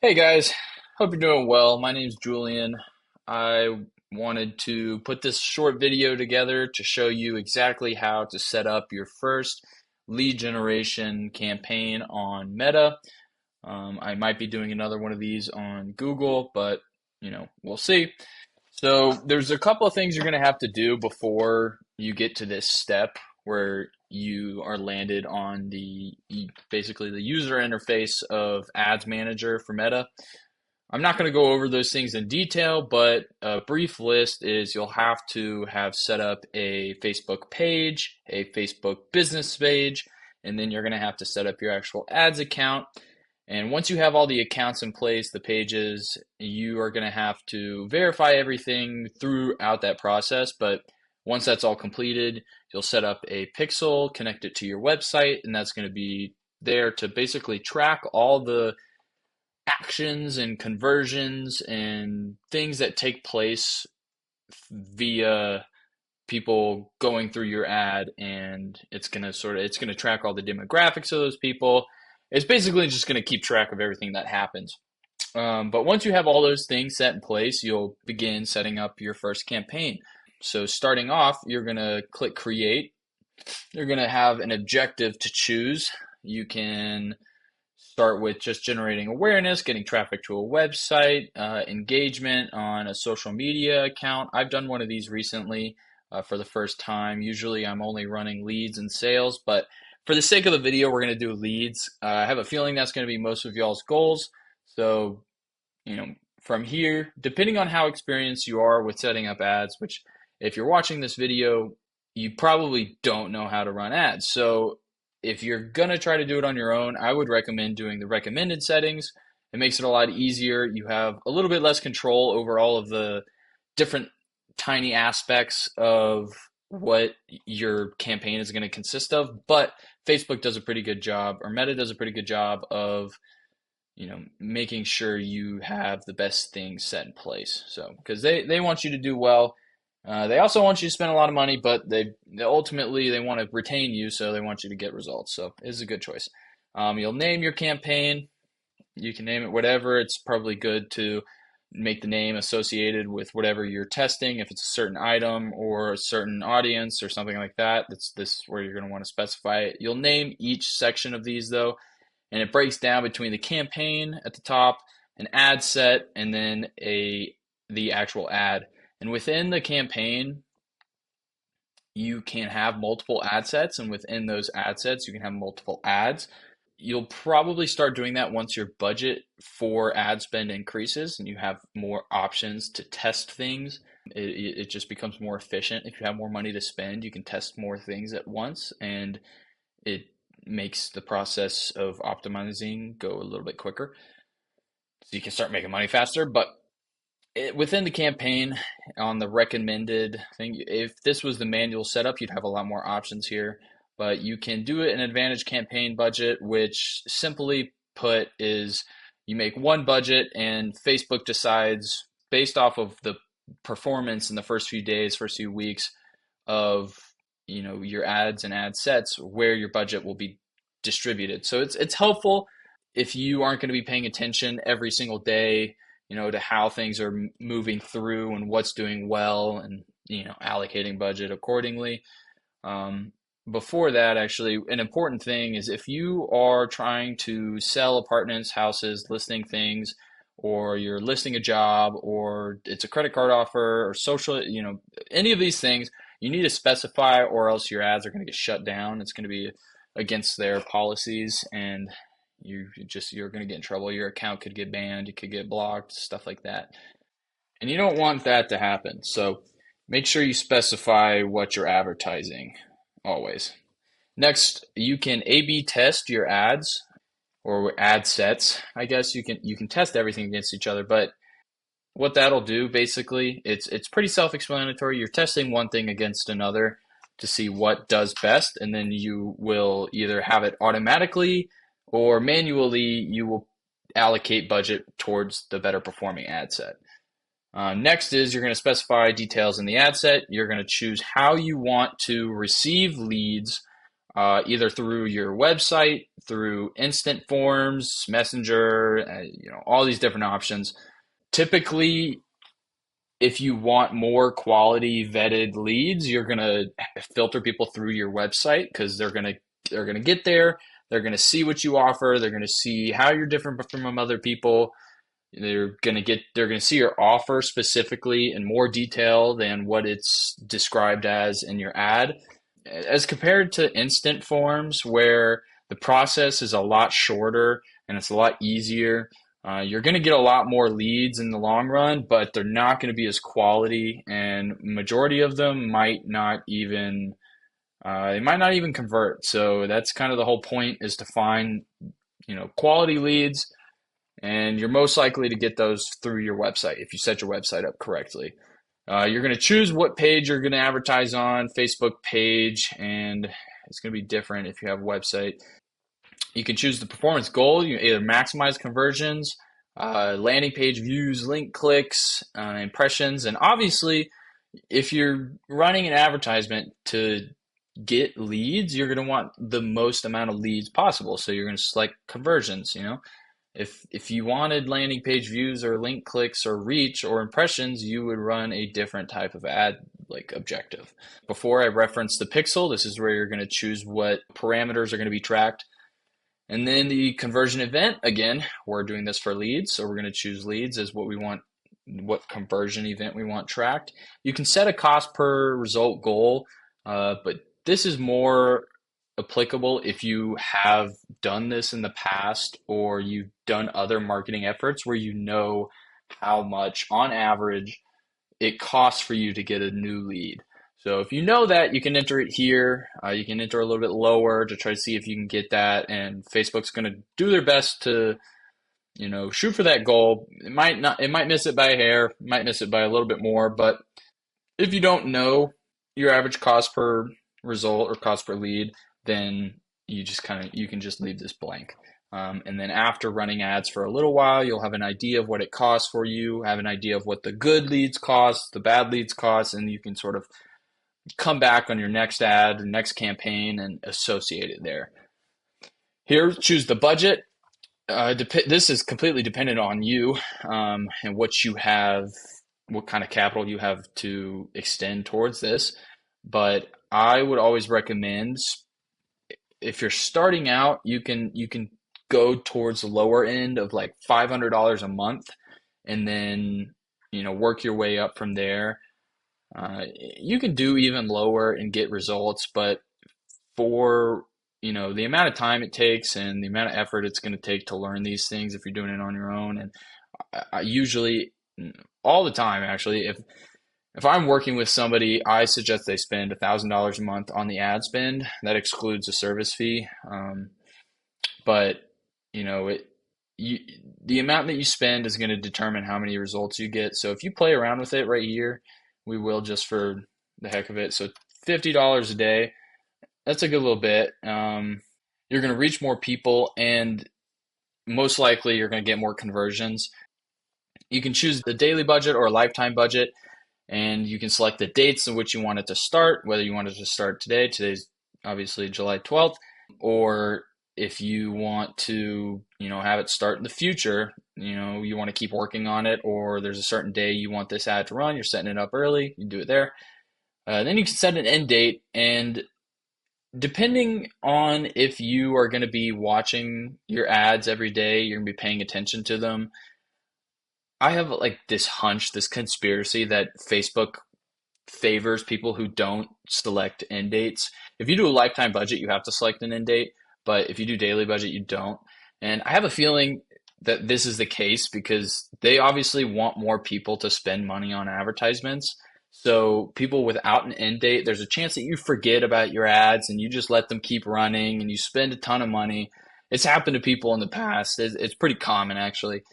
Hey guys, hope you're doing well. My name's Julian. I wanted to put this short video together to show you exactly how to set up your first lead generation campaign on Meta. I might be doing another one of these on Google, but we'll see. So there's a couple of things you're going to have to do before you get to this step where you are landed on basically the user interface of Ads Manager for Meta. I'm not going to go over those things in detail, but a brief list is you'll have to have set up a Facebook page, a Facebook business page, and then you're going to have to set up your actual ads account. And once you have all the accounts in place, the pages, you are going to have to verify everything throughout that process. But once that's all completed, you'll set up a pixel, connect it to your website, and that's going to be there to basically track all the actions and conversions and things that take place via people going through your ad, and it's going to track all the demographics of those people. It's basically just going to keep track of everything that happens. But once you have all those things set in place, you'll begin setting up your first campaign. So starting off, you're going to click create. You're going to have an objective to choose. You can start with just generating awareness, getting traffic to a website, engagement on a social media account. I've done one of these recently for the first time. Usually I'm only running leads and sales, but for the sake of the video, we're going to do leads. I have a feeling that's going to be most of y'all's goals. So, from here, depending on how experienced you are with setting up ads, which if you're watching this video, you probably don't know how to run ads. So if you're going to try to do it on your own, I would recommend doing the recommended settings. It makes it a lot easier. You have a little bit less control over all of the different tiny aspects of what your campaign is going to consist of, but Facebook does a pretty good job, or Meta does a pretty good job of, making sure you have the best things set in place. So, because they want you to do well. They also want you to spend a lot of money, but they ultimately they want to retain you, so they want you to get results. So it's a good choice. You'll name your campaign. You can name it whatever. It's probably good to make the name associated with whatever you're testing. If it's a certain item or a certain audience or something like that, this is where you're going to want to specify it. You'll name each section of these though, and it breaks down between the campaign at the top, an ad set, and then the actual ad. And within the campaign, you can have multiple ad sets, and within those ad sets, you can have multiple ads. You'll probably start doing that once your budget for ad spend increases and you have more options to test things. It just becomes more efficient. If you have more money to spend, you can test more things at once, and it makes the process of optimizing go a little bit quicker. So you can start making money faster. But within the campaign, on the recommended thing, if this was the manual setup, you'd have a lot more options here. But you can do it in Advantage campaign budget, which simply put is you make one budget and Facebook decides based off of the performance in the first few days, first few weeks of your ads and ad sets where your budget will be distributed. So it's helpful if you aren't going to be paying attention every single day, to how things are moving through and what's doing well, and allocating budget accordingly. Before that, actually, an important thing is if you are trying to sell apartments, houses, listing things, or you're listing a job, or it's a credit card offer, or social, any of these things, you need to specify, or else your ads are going to get shut down. It's going to be against their policies, and you're going to get in trouble. Your account could get banned, you could get blocked, stuff like that. And you don't want that to happen. So make sure you specify what you're advertising always. Next, you can A/B test your ads or ad sets. I guess you can test everything against each other, but what that'll do basically, it's pretty self-explanatory. You're testing one thing against another to see what does best, and then you will either have it automatically or manually you will allocate budget towards the better performing ad set. Next is you're going to specify details in the ad set. You're going to choose how you want to receive leads either through your website, through instant forms, messenger, all these different options. Typically, if you want more quality vetted leads, you're going to filter people through your website because they're going to get there, they're going to see what you offer, they're going to see how you're different from other people. They're going to see your offer specifically in more detail than what it's described as in your ad. As compared to instant forms where the process is a lot shorter and it's a lot easier, you're going to get a lot more leads in the long run, but they're not going to be as quality, and majority of them they might not even convert. So that's kind of the whole point, is to find, quality leads, and you're most likely to get those through your website if you set your website up correctly. You're going to choose what page you're going to advertise on, Facebook page, and it's going to be different if you have a website. You can choose the performance goal. You either maximize conversions, landing page views, link clicks, impressions, and obviously, if you're running an advertisement to get leads, you're going to want the most amount of leads possible. So you're going to select conversions. If you wanted landing page views or link clicks or reach or impressions, you would run a different type of ad like objective. Before I reference the pixel, this is where you're going to choose what parameters are going to be tracked. And then the conversion event, again, we're doing this for leads. So we're going to choose leads as what we want, what conversion event we want tracked. You can set a cost per result goal, but this is more applicable if you have done this in the past or you've done other marketing efforts where you know how much on average it costs for you to get a new lead. So if you know that, you can enter it here. You can enter a little bit lower to try to see if you can get that, and Facebook's going to do their best to shoot for that goal. It might miss it by a hair, might miss it by a little bit more, but if you don't know your average cost per result or cost per lead, then you can just leave this blank. And then after running ads for a little while, you'll have an idea of what it costs for you, have an idea of what the good leads cost, the bad leads cost, and you can sort of come back on your next ad, next campaign, and associate it there. Here, choose the budget. This is completely dependent on you and what you have, what kind of capital you have to extend towards this. But I would always recommend, if you're starting out, you can go towards the lower end of like $500 a month, and then work your way up from there. You can do even lower and get results, but for the amount of time it takes and the amount of effort it's going to take to learn these things, if you're doing it on your own, and I usually, all the time actually, if I'm working with somebody, I suggest they spend $1,000 a month on the ad spend. That excludes a service fee. But the amount that you spend is going to determine how many results you get. So if you play around with it right here, we will, just for the heck of it. So $50 a day, that's a good little bit. You're going to reach more people, and most likely you're going to get more conversions. You can choose the daily budget or lifetime budget, and you can select the dates in which you want it to start, whether you want it to start today. Today's obviously July 12th, or if you want to, have it start in the future, you want to keep working on it, or there's a certain day you want this ad to run, you're setting it up early, you do it there. Then you can set an end date, and depending on if you are going to be watching your ads every day, you're going to be paying attention to them. I have like this hunch, this conspiracy that Facebook favors people who don't select end dates. If you do a lifetime budget, you have to select an end date, but if you do daily budget, you don't. And I have a feeling that this is the case because they obviously want more people to spend money on advertisements. So people without an end date, there's a chance that you forget about your ads and you just let them keep running and you spend a ton of money. It's happened to people in the past. It's pretty common, actually.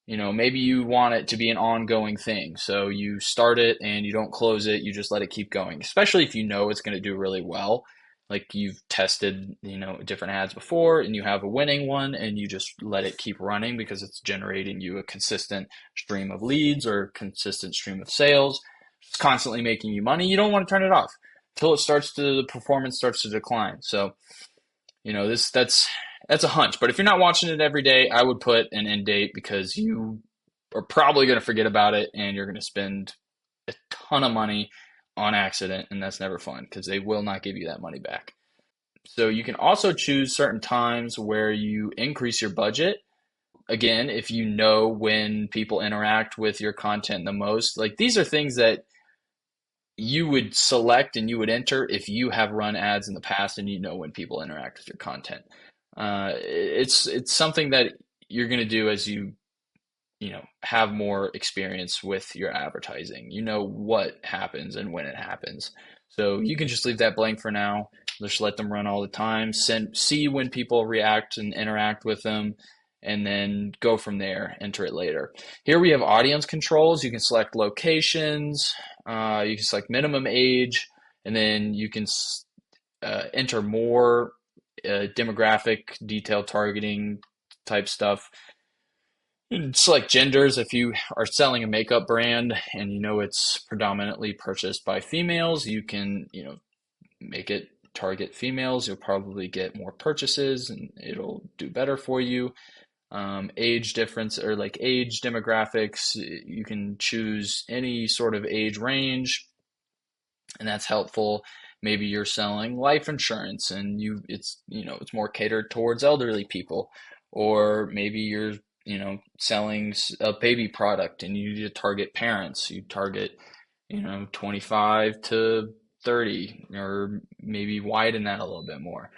Maybe you want it to be an ongoing thing. So you start it and you don't close it. You just let it keep going, especially if you know it's going to do really well. Like you've tested, different ads before and you have a winning one and you just let it keep running because it's generating you a consistent stream of leads or consistent stream of sales. It's constantly making you money. You don't want to turn it off. till the performance starts to decline. So, that's a hunch. But if you're not watching it every day, I would put an end date because you are probably going to forget about it and you're going to spend a ton of money on accident, and that's never fun because they will not give you that money back. So you can also choose certain times where you increase your budget. Again, if you know when people interact with your content the most, like these are things that you would select and you would enter if you have run ads in the past and you know when people interact with your content. It's something that you're going to do as you have more experience with your advertising. You know what happens and when it happens. So you can just leave that blank for now. Just let them run all the time. See when people react and interact with them, and then go from there. Enter it later. Here we have audience controls. You can select locations. You can select minimum age, and then you can enter more demographic, detailed targeting type stuff. Select genders. If you are selling a makeup brand and you know it's predominantly purchased by females, you can, make it target females. You'll probably get more purchases and it'll do better for you. Age difference or like age demographics, you can choose any sort of age range, and that's helpful. Maybe you're selling life insurance and it's more catered towards elderly people, or maybe you're selling a baby product and you need to target parents. You target 25 to 30, or maybe widen that a little bit more.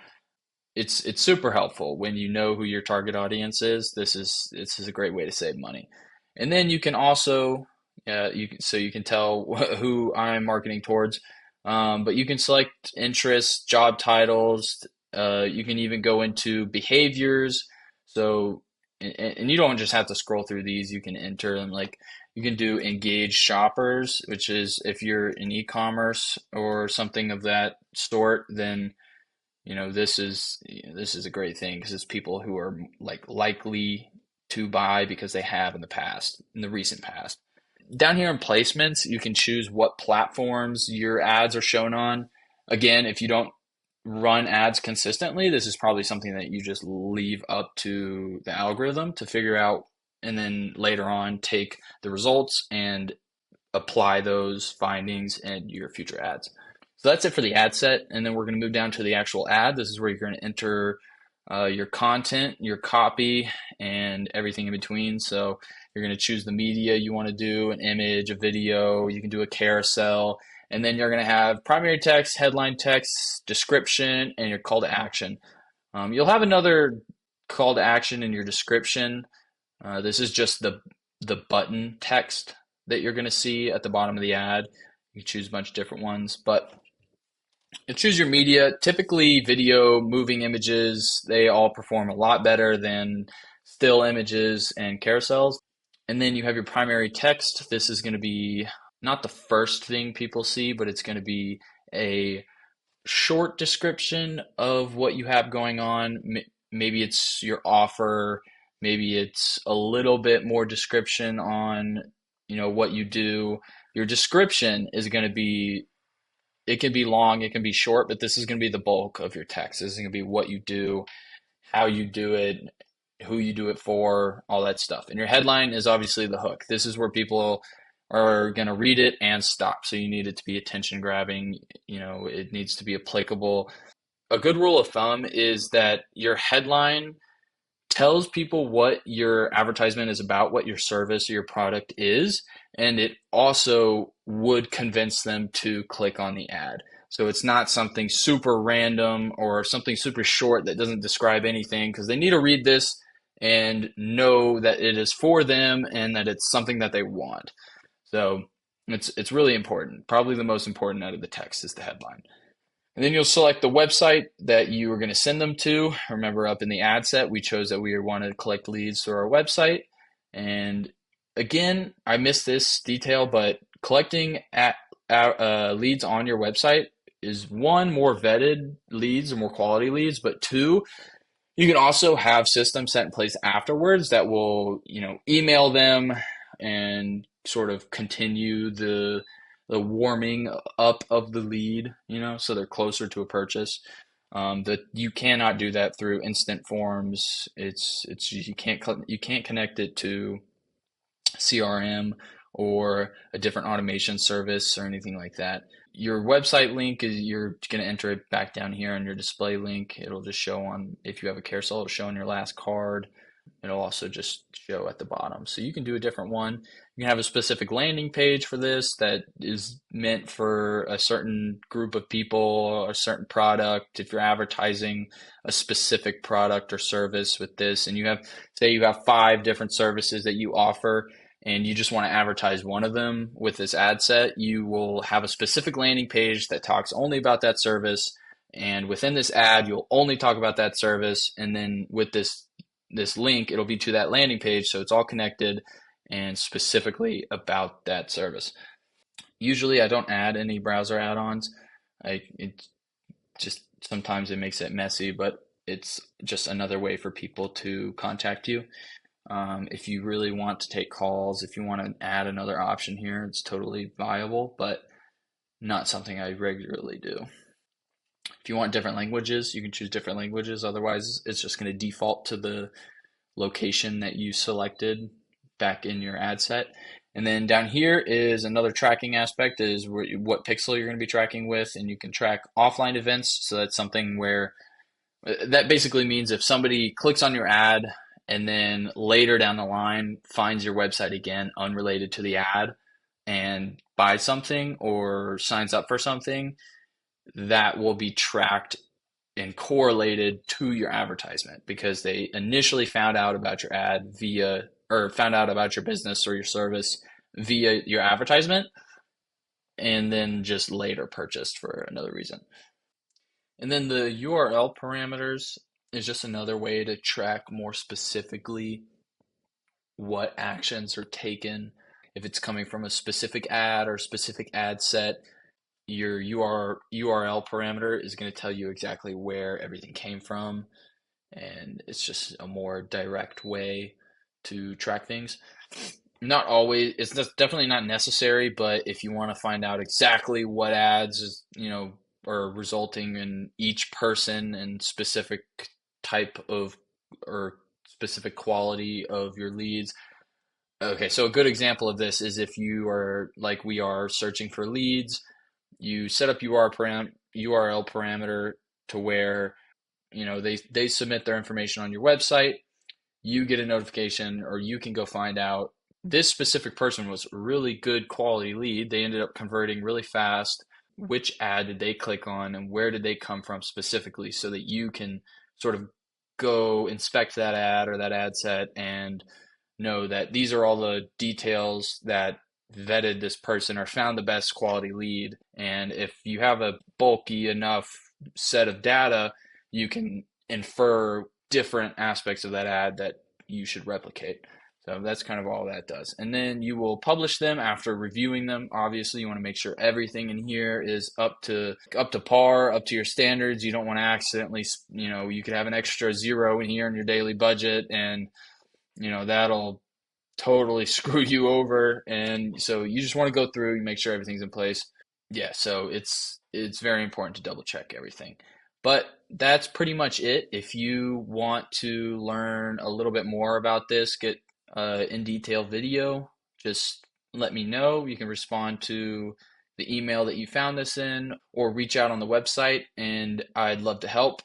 It's super helpful when you know who your target audience is. This is a great way to save money. And then you can also you can tell who I'm marketing towards. But you can select interests, job titles. You can even go into behaviors. So and you don't just have to scroll through these. You can enter them, like you can do engaged shoppers, which is if you're in e-commerce or something of that sort, then this is a great thing because it's people who are like likely to buy because they have in the recent past. Down here in placements, you can choose what platforms your ads are shown on. Again, if you don't run ads consistently, this is probably something that you just leave up to the algorithm to figure out, and then later on take the results and apply those findings in your future ads. So that's it for the ad set, and then we're going to move down to the actual ad. This is where you're going to enter your content, your copy, and everything in between. So you're going to choose the media you want to do, an image, a video, you can do a carousel, and then you're going to have primary text, headline text, description, and your call to action. You'll have another call to action in your description. This is just the button text that you're going to see at the bottom of the ad. You can choose a bunch of different ones, but you choose your media. Typically, video, moving images, they all perform a lot better than still images and carousels. And then you have your primary text. This is going to be not the first thing people see, but it's going to be a short description of what you have going on. Maybe it's your offer. Maybe it's a little bit more description on, what you do. Your description is going to be, it can be long, it can be short, but this is going to be the bulk of your text. This is going to be what you do, how you do it, who you do it for, all that stuff. And your headline is obviously the hook. This is where people are going to read it and stop. So you need it to be attention grabbing. It needs to be applicable. A good rule of thumb is that your headline tells people what your advertisement is about, what your service or your product is, and it also would convince them to click on the ad. So it's not something super random or something super short that doesn't describe anything, because they need to read this and know that it is for them and that it's something that they want. So it's really important. Probably the most important out of the text is the headline. And then you'll select the website that you are going to send them to. Remember, up in the ad set, we chose that we wanted to collect leads through our website. And again, I missed this detail, but collecting leads on your website is, one, more vetted leads or more quality leads, but two, you can also have systems set in place afterwards that will, email them and sort of continue the the warming up of the lead, so they're closer to a purchase. That you cannot do that through instant forms. It's you can't connect it to CRM or a different automation service or anything like that. Your website link is you're going to enter it back down here on your display link. It'll just show on, if you have a carousel, it'll show on your last card. It'll also just show at the bottom. So you can do a different one. You can have a specific landing page for this that is meant for a certain group of people, a certain product. If you're advertising a specific product or service with this, and say you have 5 different services that you offer, and you just want to advertise one of them with this ad set, you will have a specific landing page that talks only about that service. And within this ad, you'll only talk about that service. And then with this link, it'll be to that landing page. So it's all connected and specifically about that service. Usually I don't add any browser add-ons. It just sometimes it makes it messy, but it's just another way for people to contact you. If you really want to take calls, if you want to add another option here, it's totally viable, but not something I regularly do. If you want different languages, you can choose different languages. Otherwise, it's just going to default to the location that you selected back in your ad set. And then down here is another tracking aspect, is what pixel you're going to be tracking with, and you can track offline events. So that's something where that basically means if somebody clicks on your ad and then later down the line finds your website again unrelated to the ad and buys something or signs up for something, that will be tracked and correlated to your advertisement because they initially found out about your ad found out about your business or your service via your advertisement, and then just later purchased for another reason. And then the URL parameters is just another way to track more specifically what actions are taken. If it's coming from a specific ad or specific ad set, your URL parameter is going to tell you exactly where everything came from, and it's just a more direct way to track things. Not always, it's definitely not necessary, but if you want to find out exactly what ads, are resulting in each person and specific type of or specific quality of your leads. Okay, so a good example of this is if you are like we are searching for leads, you set up URL parameter to where they submit their information on your website, you get a notification, or you can go find out this specific person was a really good quality lead. They ended up converting really fast. Which ad did they click on and where did they come from specifically, so that you can sort of go inspect that ad or that ad set and know that these are all the details that vetted this person or found the best quality lead. And if you have a bulky enough set of data, you can infer different aspects of that ad that you should replicate. So that's kind of all that does. And then you will publish them after reviewing them. Obviously, you want to make sure everything in here is up to par, up to your standards. You don't want to accidentally, you could have an extra 0 in here in your daily budget, and that'll totally screw you over. And so you just want to go through, you make sure everything's in place. Yeah, so it's very important to double check everything. But that's pretty much it. If you want to learn a little bit more about this, get in detail video, just let me know. You can respond to the email that you found this in or reach out on the website, and I'd love to help.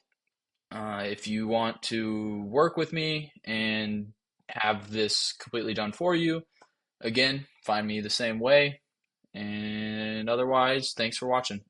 If you want to work with me and have this completely done for you, again, find me the same way. And otherwise, thanks for watching.